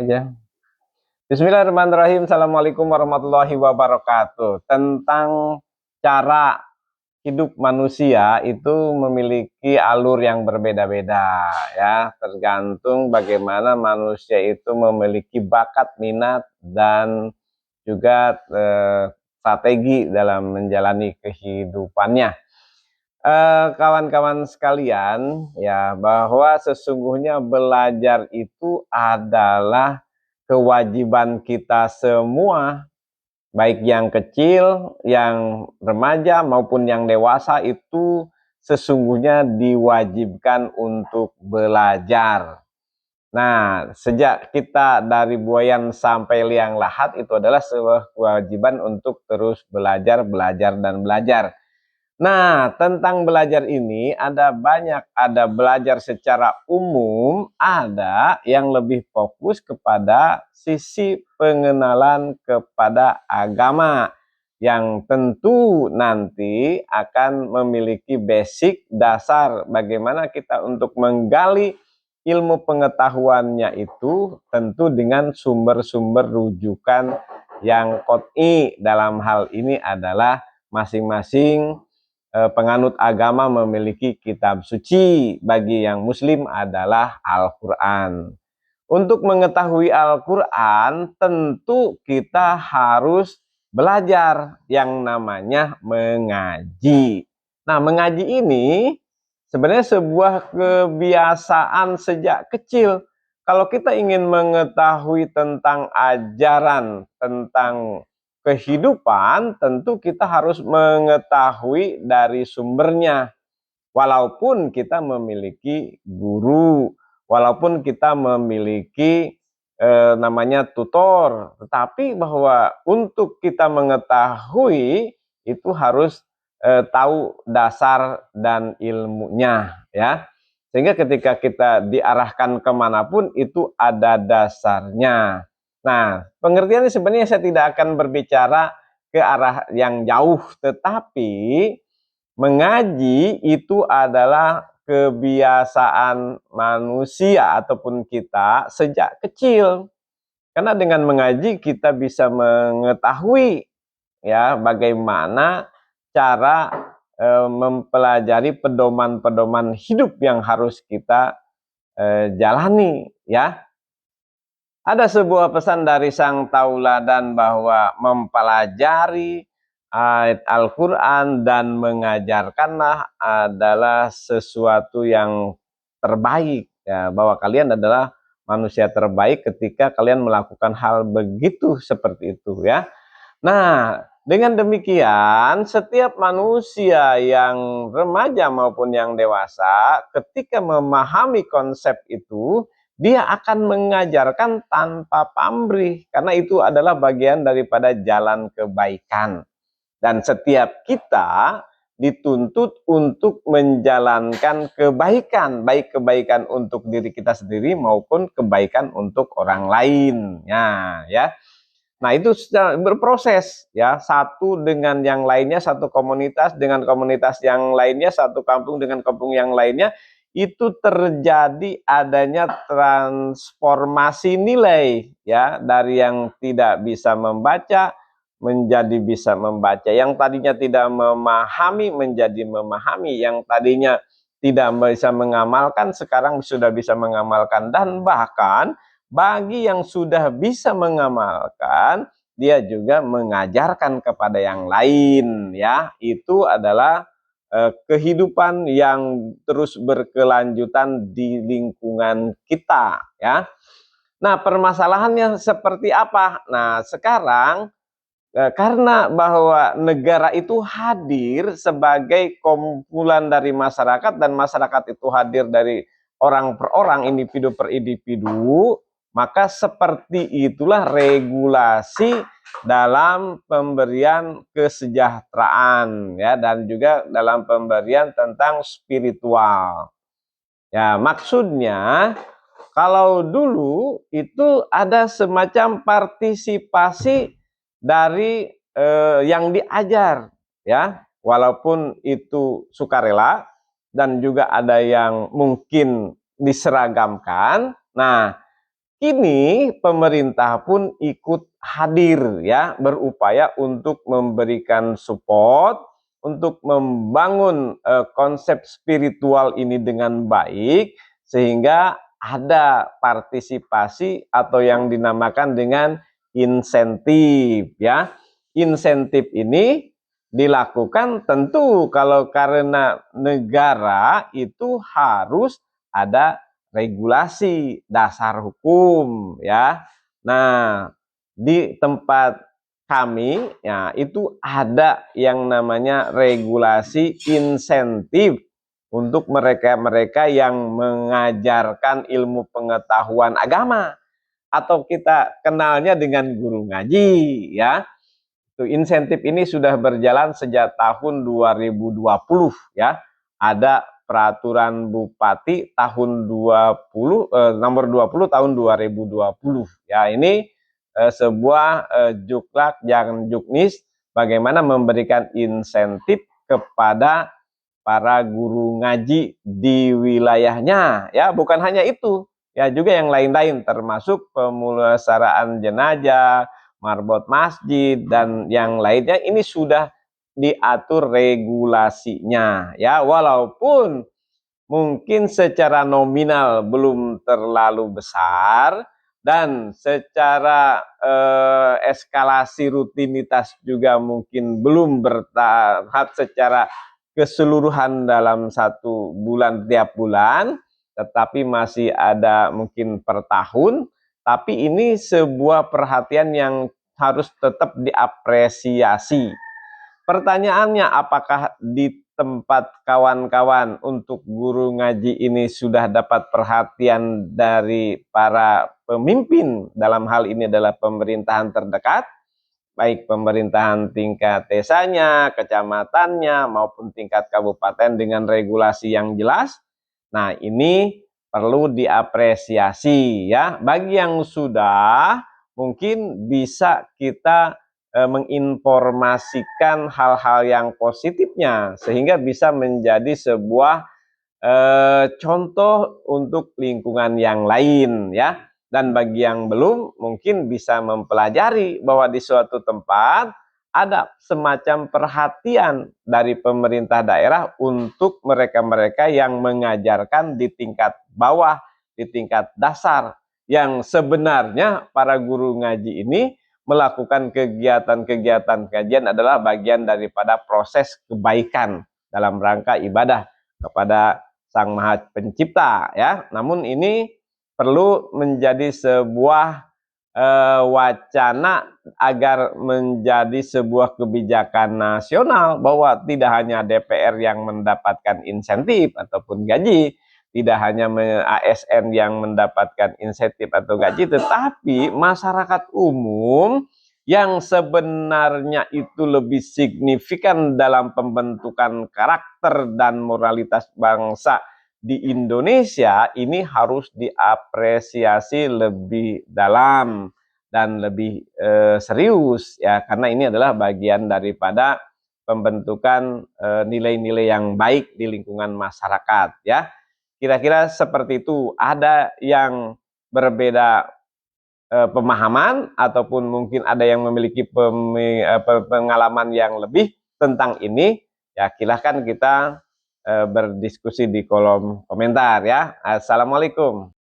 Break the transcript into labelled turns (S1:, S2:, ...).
S1: Aja. Bismillahirrahmanirrahim. Assalamualaikum warahmatullahi wabarakatuh. Tentang cara hidup manusia itu memiliki alur yang berbeda-beda ya, tergantung bagaimana manusia itu memiliki bakat, minat dan juga strategi dalam menjalani kehidupannya. Kawan-kawan sekalian ya, bahwa sesungguhnya belajar itu adalah kewajiban kita semua, baik yang kecil, yang remaja maupun yang dewasa, itu sesungguhnya diwajibkan untuk belajar. Nah, sejak kita dari buayan sampai liang lahat itu adalah sebuah kewajiban untuk terus belajar, belajar, dan belajar. Nah, tentang belajar ini ada banyak, ada belajar secara umum, ada yang lebih fokus kepada sisi pengenalan kepada agama, yang tentu nanti akan memiliki basic dasar bagaimana kita untuk menggali ilmu pengetahuannya itu, tentu dengan sumber-sumber rujukan yang qot'i. Dalam hal ini adalah masing-masing penganut agama memiliki kitab suci. Bagi yang muslim adalah Al-Quran. Untuk mengetahui Al-Quran tentu kita harus belajar yang namanya mengaji. Nah, mengaji ini sebenarnya sebuah kebiasaan sejak kecil. Kalau kita ingin mengetahui tentang ajaran, tentang kehidupan, tentu kita harus mengetahui dari sumbernya. Walaupun kita memiliki guru, walaupun kita memiliki namanya tutor, tetapi bahwa untuk kita mengetahui itu harus tahu dasar dan ilmunya ya. Sehingga ketika kita diarahkan kemanapun itu ada dasarnya. Nah, pengertiannya sebenarnya saya tidak akan berbicara ke arah yang jauh, tetapi mengaji itu adalah kebiasaan manusia ataupun kita sejak kecil. Karena dengan mengaji kita bisa mengetahui ya bagaimana cara mempelajari pedoman-pedoman hidup yang harus kita jalani ya. Ada sebuah pesan dari sang tauladan bahwa mempelajari ayat Al-Quran dan mengajarkanlah adalah sesuatu yang terbaik ya, bahwa kalian adalah manusia terbaik ketika kalian melakukan hal begitu seperti itu ya. Nah, dengan demikian setiap manusia yang remaja maupun yang dewasa ketika memahami konsep itu, dia akan mengajarkan tanpa pamrih, karena itu adalah bagian daripada jalan kebaikan. Dan setiap kita dituntut untuk menjalankan kebaikan, baik kebaikan untuk diri kita sendiri maupun kebaikan untuk orang lain. Ya. Nah, itu berproses ya, satu dengan yang lainnya, satu komunitas dengan komunitas yang lainnya, satu kampung dengan kampung yang lainnya, itu terjadi adanya transformasi nilai ya, dari yang tidak bisa membaca menjadi bisa membaca, yang tadinya tidak memahami menjadi memahami, yang tadinya tidak bisa mengamalkan sekarang sudah bisa mengamalkan, dan bahkan bagi yang sudah bisa mengamalkan, dia juga mengajarkan kepada yang lain ya. Itu adalah kehidupan yang terus berkelanjutan di lingkungan kita ya. Nah, permasalahannya seperti apa? Nah, sekarang karena bahwa negara itu hadir sebagai kumpulan dari masyarakat, dan masyarakat itu hadir dari orang per orang, individu per individu, maka seperti itulah regulasi dalam pemberian kesejahteraan ya, dan juga dalam pemberian tentang spiritual. Ya, maksudnya kalau dulu itu ada semacam partisipasi dari yang diajar ya, walaupun itu sukarela, dan juga ada yang mungkin diseragamkan. Nah, kini pemerintah pun ikut hadir ya, berupaya untuk memberikan support, untuk membangun konsep spiritual ini dengan baik, sehingga ada partisipasi atau yang dinamakan dengan insentif ya. Insentif ini dilakukan tentu kalau karena negara itu harus ada regulasi dasar hukum ya. Nah, di tempat kami ya itu ada yang namanya regulasi insentif untuk mereka-mereka yang mengajarkan ilmu pengetahuan agama atau kita kenalnya dengan guru ngaji ya. Itu insentif ini sudah berjalan sejak tahun 2020 ya. Ada peraturan Bupati tahun 20 nomor 20 tahun 2020 ya. Ini sebuah juklak yang juknis bagaimana memberikan insentif kepada para guru ngaji di wilayahnya ya. Bukan hanya itu ya, juga yang lain-lain termasuk pemulasaraan jenazah, marbot masjid dan yang lainnya. Ini sudah diatur regulasinya ya, walaupun mungkin secara nominal belum terlalu besar dan secara eskalasi rutinitas juga mungkin belum bertahap secara keseluruhan dalam 1 bulan tiap bulan, tetapi masih ada mungkin per tahun. Tapi ini sebuah perhatian yang harus tetap diapresiasi. Pertanyaannya, apakah di tempat kawan-kawan untuk guru ngaji ini sudah dapat perhatian dari para pemimpin, dalam hal ini adalah pemerintahan terdekat, baik pemerintahan tingkat desanya, kecamatannya, maupun tingkat kabupaten dengan regulasi yang jelas. Nah, ini perlu diapresiasi ya. Bagi yang sudah, mungkin bisa kita menginformasikan hal-hal yang positifnya sehingga bisa menjadi sebuah contoh untuk lingkungan yang lain ya. Dan bagi yang belum, mungkin bisa mempelajari bahwa di suatu tempat ada semacam perhatian dari pemerintah daerah untuk mereka-mereka yang mengajarkan di tingkat bawah, di tingkat dasar, yang sebenarnya para guru ngaji ini melakukan kegiatan-kegiatan kajian adalah bagian daripada proses kebaikan dalam rangka ibadah kepada Sang Maha Pencipta ya. Namun ini perlu menjadi sebuah wacana agar menjadi sebuah kebijakan nasional, bahwa tidak hanya DPR yang mendapatkan insentif ataupun gaji, tidak hanya ASN yang mendapatkan insentif atau gaji, tetapi masyarakat umum yang sebenarnya itu lebih signifikan dalam pembentukan karakter dan moralitas bangsa di Indonesia ini harus diapresiasi lebih dalam dan lebih serius ya, karena ini adalah bagian daripada pembentukan nilai-nilai yang baik di lingkungan masyarakat ya. Kira-kira seperti itu. Ada yang berbeda pemahaman ataupun mungkin ada yang memiliki pengalaman yang lebih tentang ini ya, silahkan kita berdiskusi di kolom komentar ya. Assalamualaikum.